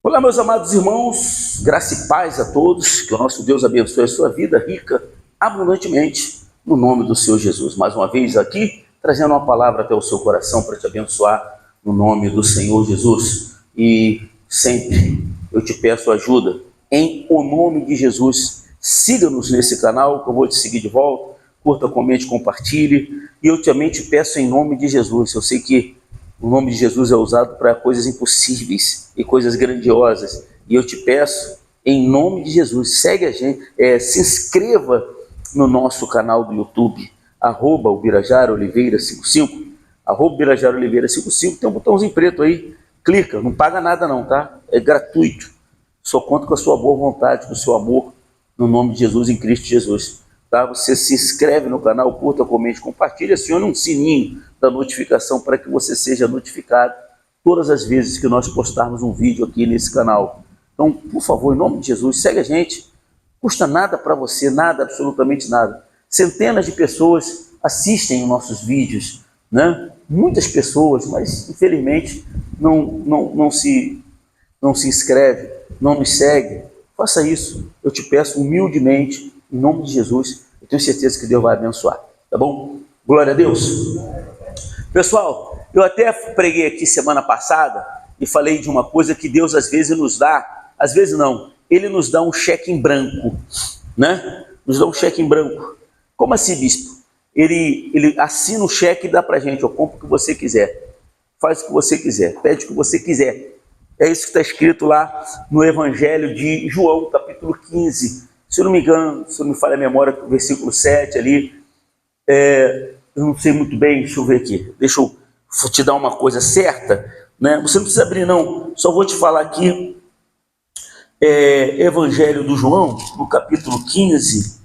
Olá, meus amados irmãos, graça e paz a todos, que o nosso Deus abençoe a sua vida rica, abundantemente, no nome do Senhor Jesus. Mais uma vez aqui, trazendo uma palavra até o seu coração para te abençoar, no nome do Senhor Jesus. E sempre eu te peço ajuda, em o nome de Jesus. Siga-nos nesse canal, que eu vou te seguir de volta, curta, comente, compartilhe, e eu também te peço em nome de Jesus. Eu sei que o nome de Jesus é usado para coisas impossíveis e coisas grandiosas. E eu te peço, em nome de Jesus, segue a gente, se inscreva no nosso canal do YouTube, @Ubirajara_Oliveira55, @Ubirajara_Oliveira55, tem um botãozinho preto aí, clica, não paga nada não, tá? É gratuito. Só conto com a sua boa vontade, com o seu amor, no nome de Jesus, em Cristo Jesus. Tá? Você se inscreve no canal, curta, comente, compartilha, acione um sininho da notificação para que você seja notificado todas as vezes que nós postarmos um vídeo aqui nesse canal. Então, por favor, em nome de Jesus, segue a gente. Custa nada para você, nada, absolutamente nada. Centenas de pessoas assistem os nossos vídeos, né? Muitas pessoas, mas infelizmente não se inscreve, não nos segue. Faça isso, eu te peço humildemente, em nome de Jesus. Eu tenho certeza que Deus vai abençoar, tá bom? Glória a Deus. Pessoal, eu até preguei aqui semana passada e falei de uma coisa que Deus às vezes nos dá, às vezes não, Ele nos dá um cheque em branco, né? Nos dá um cheque em branco. Como assim, bispo? Ele assina o cheque e dá pra gente, eu compro o que você quiser, faz o que você quiser, pede o que você quiser. É isso que está escrito lá no Evangelho de João, capítulo 15. Se eu não me engano, se não me falha a memória, o versículo 7 ali. Eu não sei muito bem, deixa eu ver aqui. Deixa eu te dar uma coisa certa, né? Você não precisa abrir não, só vou te falar aqui. Evangelho do João, no capítulo 15,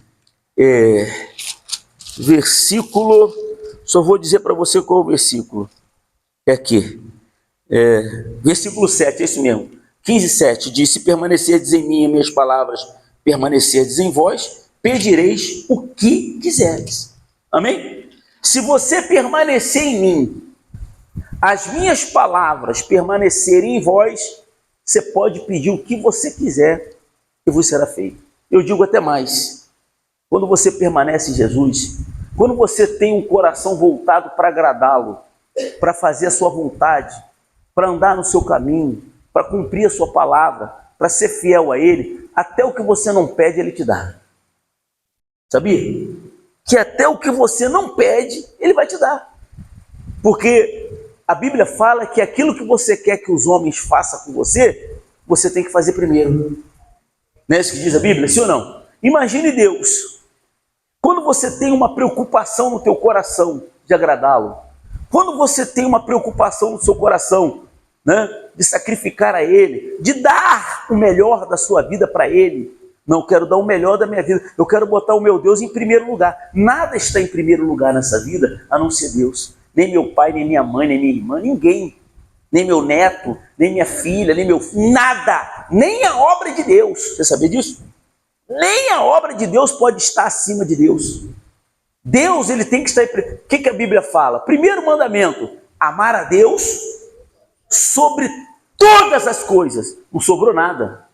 versículo... Só vou dizer para você qual é o versículo. É aqui. Versículo 7, é isso mesmo. 15, 7 diz: se permanecerdes em mim e minhas palavras permanecerdes em vós, pedireis o que quiserdes. Amém? Se você permanecer em mim, as minhas palavras permanecerem em vós, você pode pedir o que você quiser e vos será feito. Eu digo até mais: quando você permanece em Jesus, quando você tem um coração voltado para agradá-lo, para fazer a sua vontade, para andar no seu caminho, para cumprir a sua palavra, para ser fiel a Ele, até o que você não pede, Ele te dá. Sabia? Que até o que você não pede, Ele vai te dar. Porque a Bíblia fala que aquilo que você quer que os homens façam com você, você tem que fazer primeiro. Não é isso que diz a Bíblia, sim ou não? Imagine Deus, quando você tem uma preocupação no teu coração de agradá-lo, quando você tem uma preocupação no seu coração, né, de sacrificar a Ele, de dar o melhor da sua vida para Ele. Não, eu quero dar o melhor da minha vida, eu quero botar o meu Deus em primeiro lugar. Nada está em primeiro lugar nessa vida, a não ser Deus. Nem meu pai, nem minha mãe, nem minha irmã, ninguém. Nem meu neto, nem minha filha, nem meu filho, nada. Nem a obra de Deus. Você sabia disso? Nem a obra de Deus pode estar acima de Deus. Deus, ele tem que estar... O que a Bíblia fala? Primeiro mandamento: amar a Deus sobre todas as coisas. Não sobrou nada.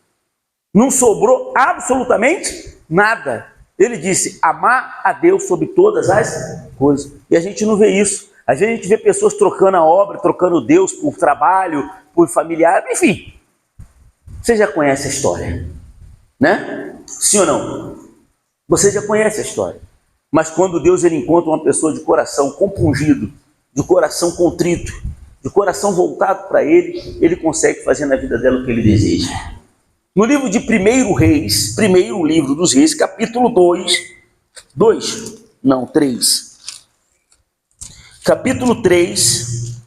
Não sobrou absolutamente nada. Ele disse: amar a Deus sobre todas as coisas. E a gente não vê isso. Às vezes a gente vê pessoas trocando a obra, trocando Deus por trabalho, por familiar, enfim. Você já conhece a história, né? Sim ou não? Você já conhece a história. Mas quando Deus ele encontra uma pessoa de coração compungido, de coração contrito, de coração voltado para Ele, Ele consegue fazer na vida dela o que Ele deseja. No livro de 1 Reis, primeiro livro dos Reis, capítulo 3. Capítulo 3,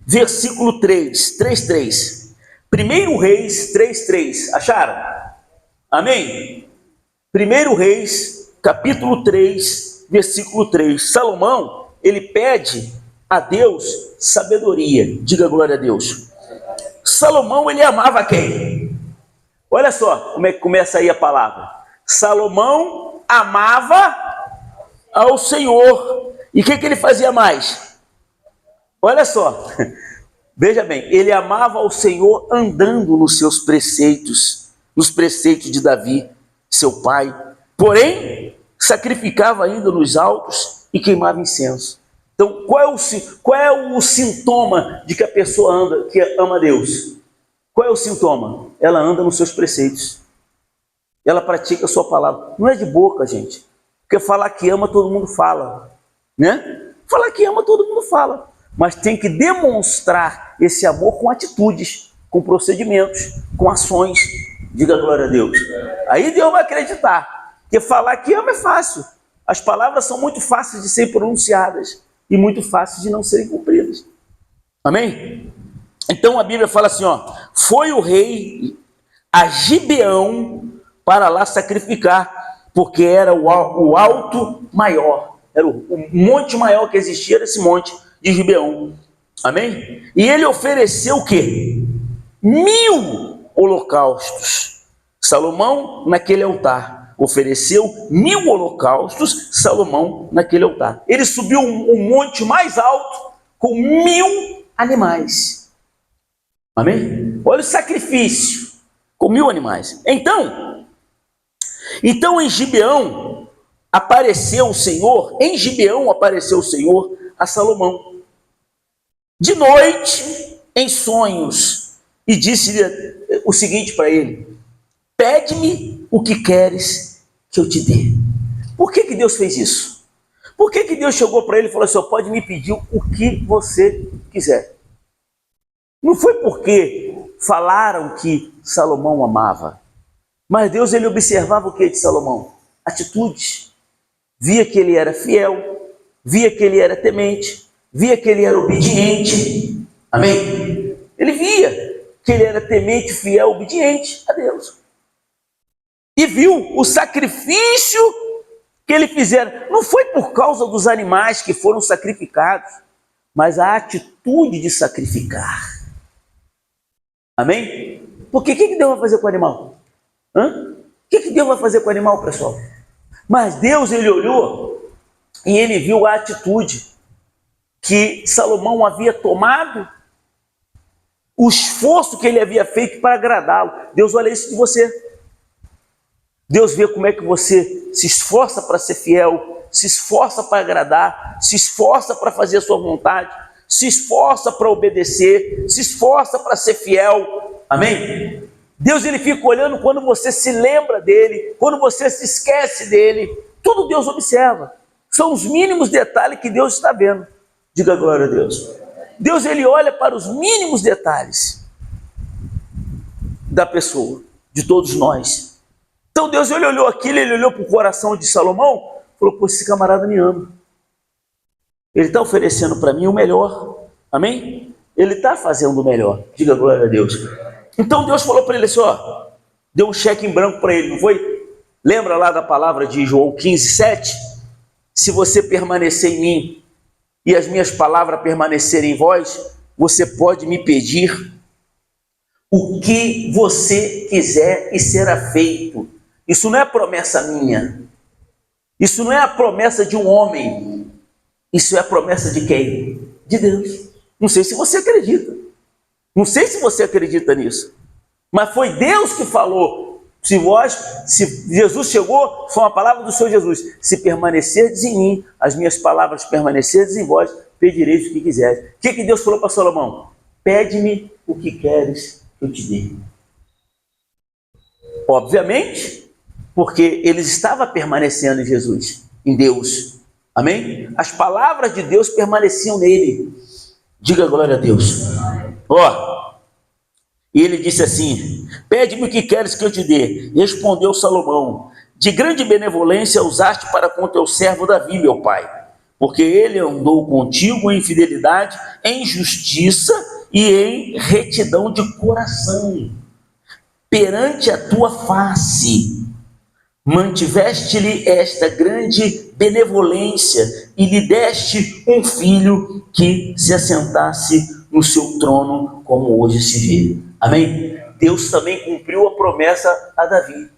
versículo 3. 1 Reis 3. Acharam? Amém? 1 Reis, capítulo 3, versículo 3. Salomão, ele pede a Deus sabedoria. Diga glória a Deus. Salomão, ele amava quem? Olha só como é que começa aí a palavra. Salomão amava ao Senhor. E o que ele fazia mais? Olha só. Veja bem, ele amava ao Senhor andando nos seus preceitos, nos preceitos de Davi, seu pai. Porém, sacrificava ainda nos altos e queimava incenso. Então, qual é o sintoma de que a pessoa anda, que ama Deus? Qual é o sintoma? Ela anda nos seus preceitos. Ela pratica a sua palavra. Não é de boca, gente. Porque falar que ama, todo mundo fala, né? Falar que ama, todo mundo fala. Mas tem que demonstrar esse amor com atitudes, com procedimentos, com ações. Diga glória a Deus. Aí Deus vai acreditar. Porque falar que ama é fácil. As palavras são muito fáceis de serem pronunciadas e muito fáceis de não serem cumpridas. Amém? Então a Bíblia fala assim, ó, foi o rei a Gibeão para lá sacrificar, porque era o alto maior, era o monte maior que existia, era esse monte de Gibeão. Amém? E ele ofereceu o quê? 1000 holocaustos. Salomão naquele altar ofereceu 1000 holocaustos, Salomão naquele altar. Ele subiu um monte mais alto com 1000 animais. Amém? Olha o sacrifício, com 1000 animais. Então em Gibeão apareceu o Senhor, a Salomão, de noite, em sonhos, e disse-lhe o seguinte para ele: pede-me o que queres que eu te dê. Por que Deus fez isso? Por que Deus chegou para ele e falou assim: pode me pedir o que você quiser? Não foi porque falaram que Salomão amava, mas Deus, ele observava o que de Salomão? Atitudes. Via que ele era fiel, via que ele era temente, via que ele era obediente. Amém? Ele via que ele era temente, fiel, obediente a Deus. E viu o sacrifício que ele fizeram. Não foi por causa dos animais que foram sacrificados, mas a atitude de sacrificar. Amém? Porque o que Deus vai fazer com o animal? O que Deus vai fazer com o animal, pessoal? Mas Deus, ele olhou e ele viu a atitude que Salomão havia tomado, o esforço que ele havia feito para agradá-lo. Deus olha isso de você. Deus vê como é que você se esforça para ser fiel, se esforça para agradar, se esforça para fazer a sua vontade, se esforça para obedecer, se esforça para ser fiel. Amém? Deus, ele fica olhando quando você se lembra dele, quando você se esquece dele. Tudo Deus observa. São os mínimos detalhes que Deus está vendo. Diga glória a Deus. Deus, ele olha para os mínimos detalhes da pessoa, de todos nós. Então Deus, ele olhou aquilo, ele olhou para o coração de Salomão, falou: pô, esse camarada me ama. Ele está oferecendo para mim o melhor. Amém? Ele está fazendo o melhor. Diga glória a Deus. Então Deus falou para ele assim, ó, deu um cheque em branco para ele, não foi? Lembra lá da palavra de João 15:7? Se você permanecer em mim e as minhas palavras permanecerem em vós, você pode me pedir o que você quiser e será feito. Isso não é promessa minha. Isso não é a promessa de um homem. Isso é a promessa de quem? De Deus. Não sei se você acredita. Não sei se você acredita nisso. Mas foi Deus que falou. Se Jesus chegou, foi uma palavra do Senhor Jesus. Se permanecerdes em mim, as minhas palavras permanecerdes em vós, pedireis o que quiseres. O que Deus falou para Salomão? Pede-me o que queres que eu te dê. Obviamente, porque ele estava permanecendo em Jesus, em Deus. Amém? As palavras de Deus permaneciam nele. Diga glória a Deus. Ó, e ele disse assim: pede-me o que queres que eu te dê. Respondeu Salomão: de grande benevolência usaste para com teu servo Davi, meu pai, porque ele andou contigo em fidelidade, em justiça e em retidão de coração, perante a tua face. Mantiveste-lhe esta grande benevolência e lhe deste um filho que se assentasse no seu trono, como hoje se vê. Amém? Deus também cumpriu a promessa a Davi,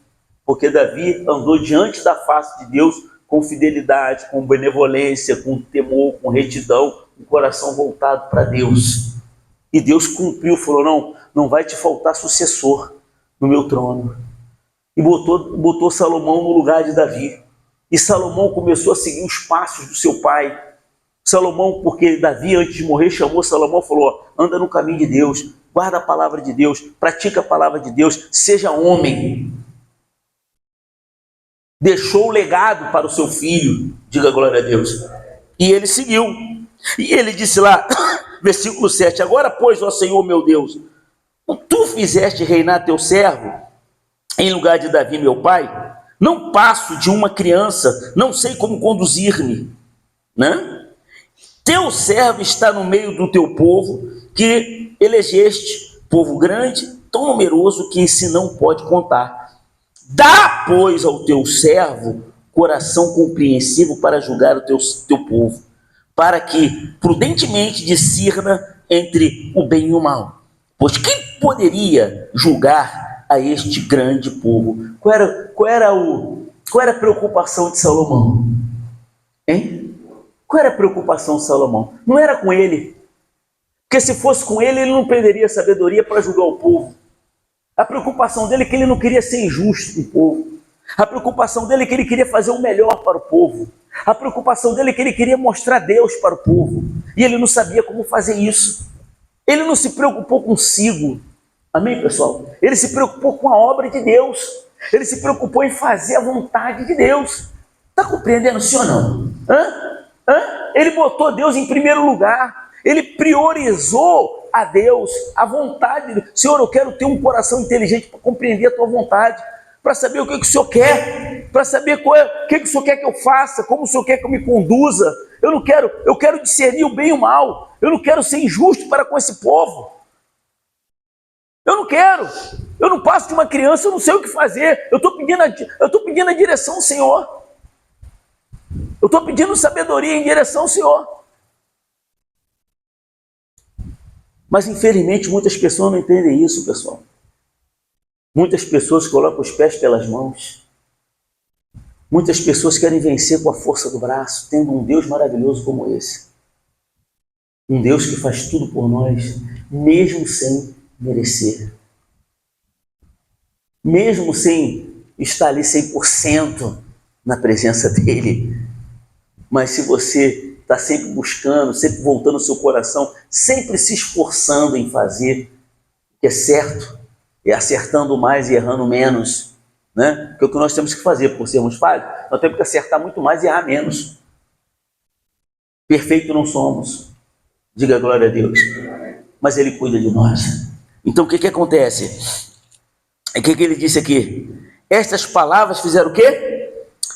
porque Davi andou diante da face de Deus com fidelidade, com benevolência, com temor, com retidão, um coração voltado para Deus. E Deus cumpriu, falou, não vai te faltar sucessor no meu trono. E botou Salomão no lugar de Davi. E Salomão começou a seguir os passos do seu pai. Salomão, porque Davi, antes de morrer, chamou Salomão e falou, anda no caminho de Deus, guarda a palavra de Deus, pratica a palavra de Deus, seja homem. Deixou o legado para o seu filho, diga glória a Deus. E ele seguiu. E ele disse lá, versículo 7, agora, pois, ó Senhor meu Deus, tu fizeste reinar teu servo em lugar de Davi, meu pai? Não passo de uma criança, não sei como conduzir-me, né? Teu servo está no meio do teu povo, que elegeste, povo grande, tão numeroso que se não pode contar. Dá, pois, ao teu servo coração compreensivo para julgar o teu povo, para que prudentemente discirna entre o bem e o mal. Pois quem poderia julgar a este grande povo? Qual era a preocupação de Salomão? Hein? Qual era a preocupação de Salomão? Não era com ele. Porque se fosse com ele, ele não perderia sabedoria para julgar o povo. A preocupação dele é que ele não queria ser injusto com o povo. A preocupação dele é que ele queria fazer o melhor para o povo. A preocupação dele é que ele queria mostrar Deus para o povo. E ele não sabia como fazer isso. Ele não se preocupou consigo. Amém, pessoal? Ele se preocupou com a obra de Deus. Ele se preocupou em fazer a vontade de Deus. Está compreendendo, sim ou não? Ele botou Deus em primeiro lugar. Ele priorizou a Deus, a vontade de Deus. Senhor, eu quero ter um coração inteligente para compreender a tua vontade, para saber o que o Senhor quer, para saber o que o Senhor quer que eu faça, como o Senhor quer que eu me conduza. Eu quero discernir o bem e o mal. Eu não quero ser injusto para com esse povo. Eu não quero. Eu não passo de uma criança, eu não sei o que fazer. Eu estou pedindo a direção ao Senhor. Eu estou pedindo sabedoria em direção ao Senhor. Mas, infelizmente, muitas pessoas não entendem isso, pessoal. Muitas pessoas colocam os pés pelas mãos. Muitas pessoas querem vencer com a força do braço, tendo um Deus maravilhoso como esse. Um Deus que faz tudo por nós, mesmo sem merecer. Mesmo sem estar ali 100% na presença dele. Mas se você está sempre buscando, sempre voltando o seu coração, sempre se esforçando em fazer o que é certo, e acertando mais e errando menos, né? Porque é o que nós temos que fazer, por sermos falhos, nós temos que acertar muito mais e errar menos. Perfeito não somos, diga glória a Deus, mas Ele cuida de nós. Então o que acontece? O que ele disse aqui? Estas palavras fizeram o quê?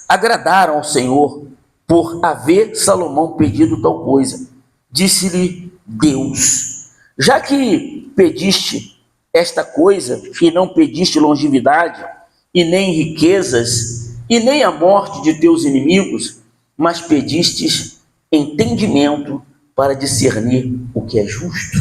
Agradaram ao Senhor, por haver Salomão pedido tal coisa. Disse-lhe Deus, já que pediste esta coisa, e não pediste longevidade, e nem riquezas, e nem a morte de teus inimigos, mas pedistes entendimento para discernir o que é justo.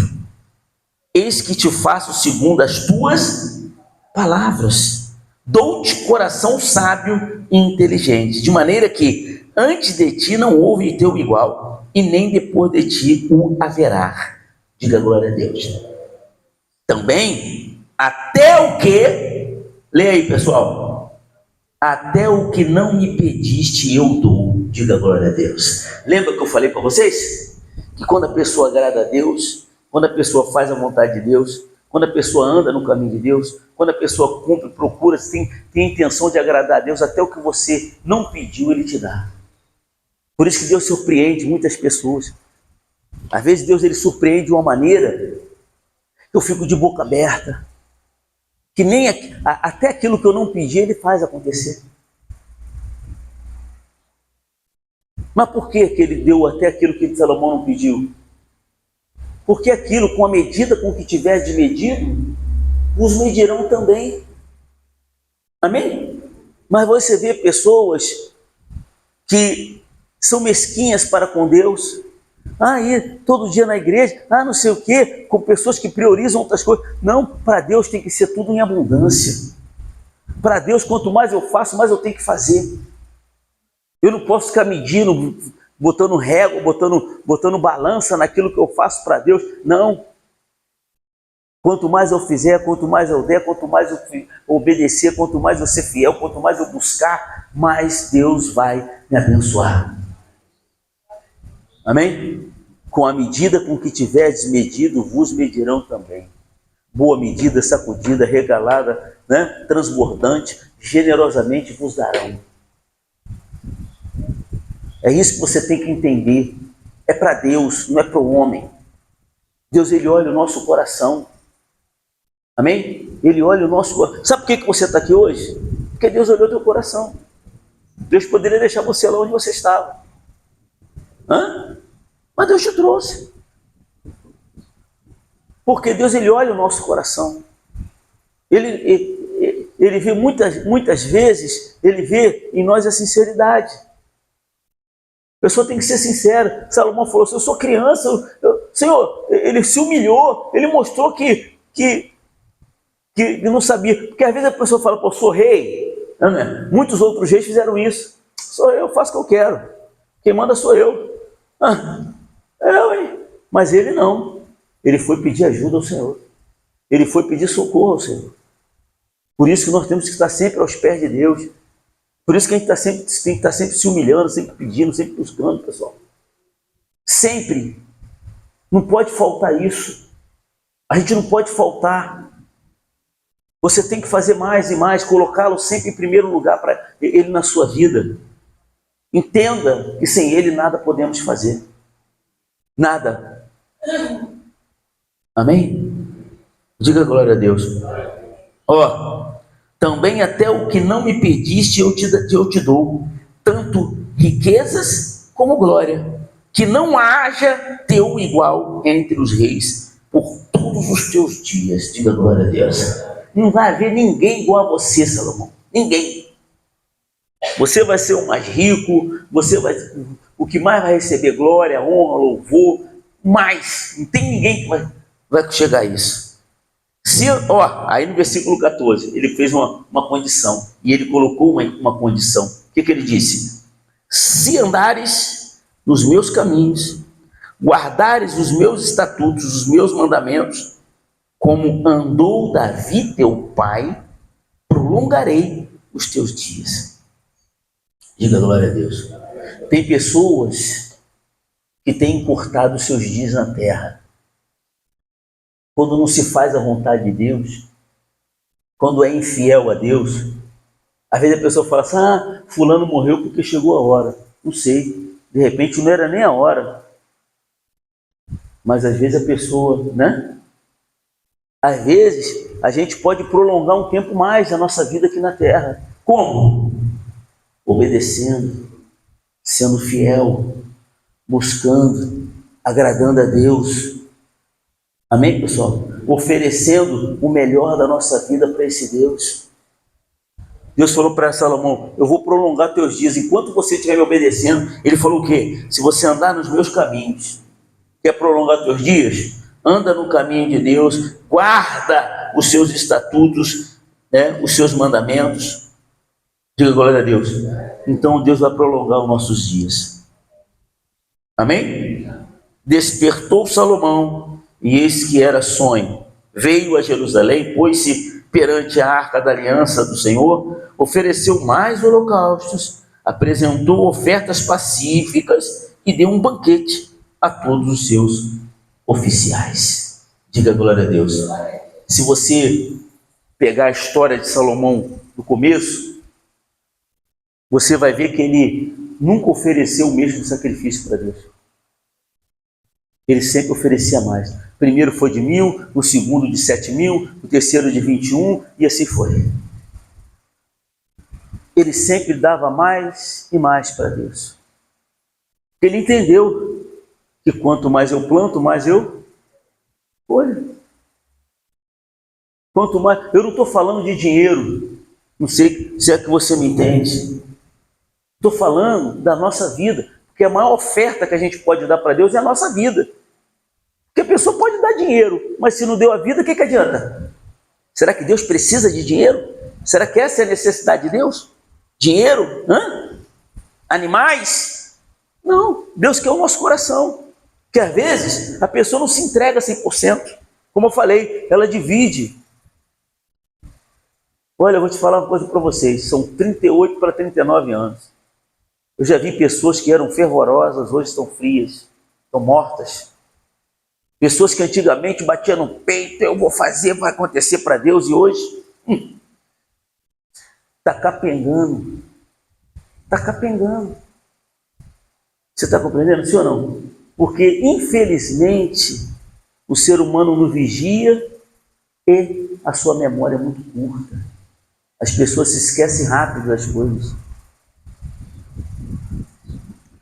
Eis que te faço segundo as tuas palavras. Dou-te coração sábio e inteligente, de maneira que antes de ti não houve teu igual, e nem depois de ti o haverá. Diga glória a Deus. Também, até o que, leia aí pessoal, até o que não me pediste eu dou. Diga glória a Deus. Lembra que eu falei para vocês? Que quando a pessoa agrada a Deus, quando a pessoa faz a vontade de Deus, quando a pessoa anda no caminho de Deus, quando a pessoa cumpre, procura, tem a intenção de agradar a Deus, até o que você não pediu, Ele te dá. Por isso que Deus surpreende muitas pessoas. Às vezes Deus ele surpreende de uma maneira que eu fico de boca aberta, que nem até aquilo que eu não pedi, Ele faz acontecer. Mas por que Ele deu até aquilo que Salomão não pediu? Porque aquilo, com a medida com que tiver de medido, os medirão também. Amém? Mas você vê pessoas que são mesquinhas para com Deus. Ir todo dia na igreja, não sei o quê, com pessoas que priorizam outras coisas. Não, para Deus tem que ser tudo em abundância. Para Deus, quanto mais eu faço, mais eu tenho que fazer. Eu não posso ficar medindo, botando régua, botando balança naquilo que eu faço para Deus. Não. Quanto mais eu fizer, quanto mais eu der, quanto mais eu obedecer, quanto mais eu ser fiel, quanto mais eu buscar, mais Deus vai me abençoar. Amém? Com a medida com que tiverdes medido, vos medirão também. Boa medida, sacudida, regalada, né? Transbordante, generosamente vos darão. É isso que você tem que entender. É para Deus, não é para o homem. Deus, Ele olha o nosso coração. Amém? Ele olha o nosso coração. Sabe por que você está aqui hoje? Porque Deus olhou o teu coração. Deus poderia deixar você lá onde você estava. Mas Deus te trouxe. Porque Deus, Ele olha o nosso coração. Ele vê muitas vezes, Ele vê em nós a sinceridade. A pessoa tem que ser sincera. Salomão falou assim, eu sou criança, Senhor, Ele se humilhou, Ele mostrou que não sabia. Porque às vezes a pessoa fala, pô, sou rei. Né? Muitos outros reis fizeram isso. Sou eu, faço o que eu quero. Quem manda sou eu. Mas ele não. Ele foi pedir ajuda ao Senhor. Ele foi pedir socorro ao Senhor. Por isso que nós temos que estar sempre aos pés de Deus. Por isso que a gente tem que estar sempre se humilhando, sempre pedindo, sempre buscando, pessoal. Sempre. Não pode faltar isso. A gente não pode faltar. Você tem que fazer mais e mais, colocá-lo sempre em primeiro lugar para Ele na sua vida. Entenda que sem Ele nada podemos fazer. Nada. Amém? Diga glória a Deus. Também até o que não me pediste eu te dou, tanto riquezas como glória, que não haja teu igual entre os reis, por todos os teus dias. Diga glória a Deus. Não vai haver ninguém igual a você, Salomão. Ninguém. Você vai ser o mais rico, o que mais vai receber glória, honra, louvor, mais. Não tem ninguém que vai chegar a isso. Aí no versículo 14, ele fez uma condição, e ele colocou uma condição. O que ele disse? Se andares nos meus caminhos, guardares os meus estatutos, os meus mandamentos, como andou Davi teu pai, prolongarei os teus dias. Diga glória a Deus. Tem pessoas que têm encurtado os seus dias na terra. Quando não se faz a vontade de Deus, quando é infiel a Deus, às vezes a pessoa fala assim, fulano morreu porque chegou a hora. Não sei, de repente não era nem a hora. Mas às vezes a pessoa, né? Às vezes a gente pode prolongar um tempo mais a nossa vida aqui na terra. Como? Obedecendo, sendo fiel, buscando, agradando a Deus. Amém, pessoal? Oferecendo o melhor da nossa vida para esse Deus. Deus falou para Salomão, eu vou prolongar teus dias, enquanto você estiver me obedecendo. Ele falou o quê? Se você andar nos meus caminhos, quer prolongar teus dias? Anda no caminho de Deus, guarda os seus estatutos, né, os seus mandamentos. Diga glória a Deus. Então Deus vai prolongar os nossos dias. Amém? Despertou Salomão, e eis que era sonho. Veio a Jerusalém, pôs-se perante a arca da aliança do Senhor, ofereceu mais holocaustos, apresentou ofertas pacíficas e deu um banquete a todos os seus oficiais. Diga glória a Deus. Se você pegar a história de Salomão no começo, você vai ver que ele nunca ofereceu o mesmo sacrifício para Deus. Ele sempre oferecia mais. O primeiro foi de 1.000, o segundo de 7.000, o terceiro de 21, e assim foi. Ele sempre dava mais e mais para Deus. Ele entendeu que quanto mais eu planto, mais eu colho. Quanto mais... Eu não estou falando de dinheiro, não sei se é que você me entende. Estou falando da nossa vida, porque a maior oferta que a gente pode dar para Deus é a nossa vida. Porque a pessoa pode dar dinheiro, mas se não deu a vida, o que adianta? Será que Deus precisa de dinheiro? Será que essa é a necessidade de Deus? Dinheiro? Animais? Não, Deus quer o nosso coração. Porque às vezes a pessoa não se entrega 100%. Como eu falei, ela divide. Olha, eu vou te falar uma coisa para vocês, são 38 para 39 anos. Eu já vi pessoas que eram fervorosas, hoje estão frias, estão mortas. Pessoas que antigamente batiam no peito, eu vou fazer, vai acontecer para Deus, e hoje está capengando. Está capengando. Você está compreendendo, sim ou não? Porque, infelizmente, o ser humano não vigia e a sua memória é muito curta. As pessoas se esquecem rápido das coisas.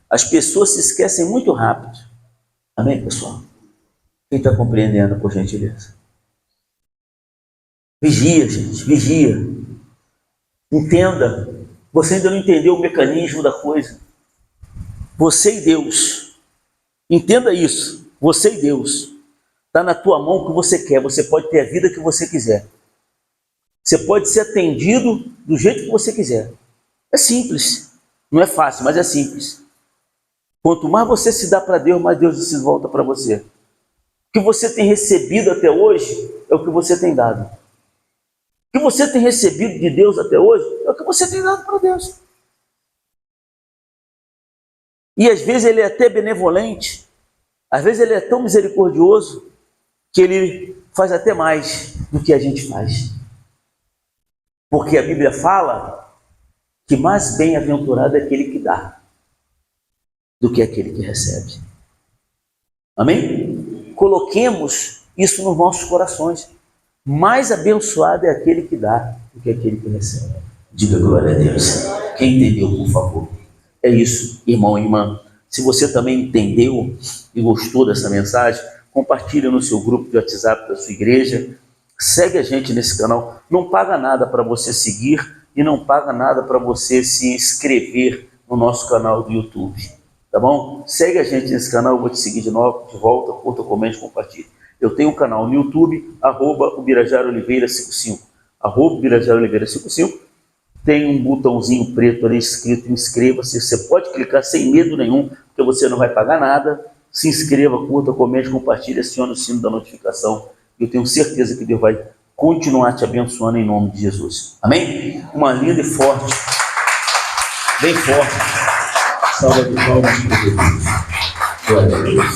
As pessoas se esquecem muito rápido. Amém, pessoal? Quem está compreendendo, por gentileza? Vigia, gente, vigia. Entenda. Você ainda não entendeu o mecanismo da coisa. Você e Deus. Entenda isso. Você e Deus. Está na tua mão o que você quer. Você pode ter a vida que você quiser. Você pode ser atendido do jeito que você quiser. É simples. Não é fácil, mas é simples. Quanto mais você se dá para Deus, mais Deus se volta para você. O que você tem recebido até hoje é o que você tem dado. O que você tem recebido de Deus até hoje é o que você tem dado para Deus. E às vezes Ele é até benevolente, às vezes Ele é tão misericordioso, que Ele faz até mais do que a gente faz. Porque a Bíblia fala que mais bem-aventurado é aquele que dá, do que aquele que recebe. Amém? Coloquemos isso nos nossos corações. Mais abençoado é aquele que dá do que aquele que recebe. Diga glória a Deus. Quem entendeu, por favor? É isso, irmão e irmã. Se você também entendeu e gostou dessa mensagem, compartilhe no seu grupo de WhatsApp da sua igreja. Segue a gente nesse canal. Não paga nada para você seguir e não paga nada para você se inscrever no nosso canal do YouTube. Tá bom? Segue a gente nesse canal, eu vou te seguir de novo, de volta, curta, comente, compartilhe. Eu tenho um canal no YouTube, @ubirajaraoliveira55. @ubirajaraoliveira55. Tem um botãozinho preto ali escrito inscreva-se. Você pode clicar sem medo nenhum, porque você não vai pagar nada. Se inscreva, curta, comente, compartilhe, acione o sino da notificação. Eu tenho certeza que Deus vai continuar te abençoando em nome de Jesus. Amém? Uma linda e forte, bem forte salva de palmas para Jesus. Glória a Deus.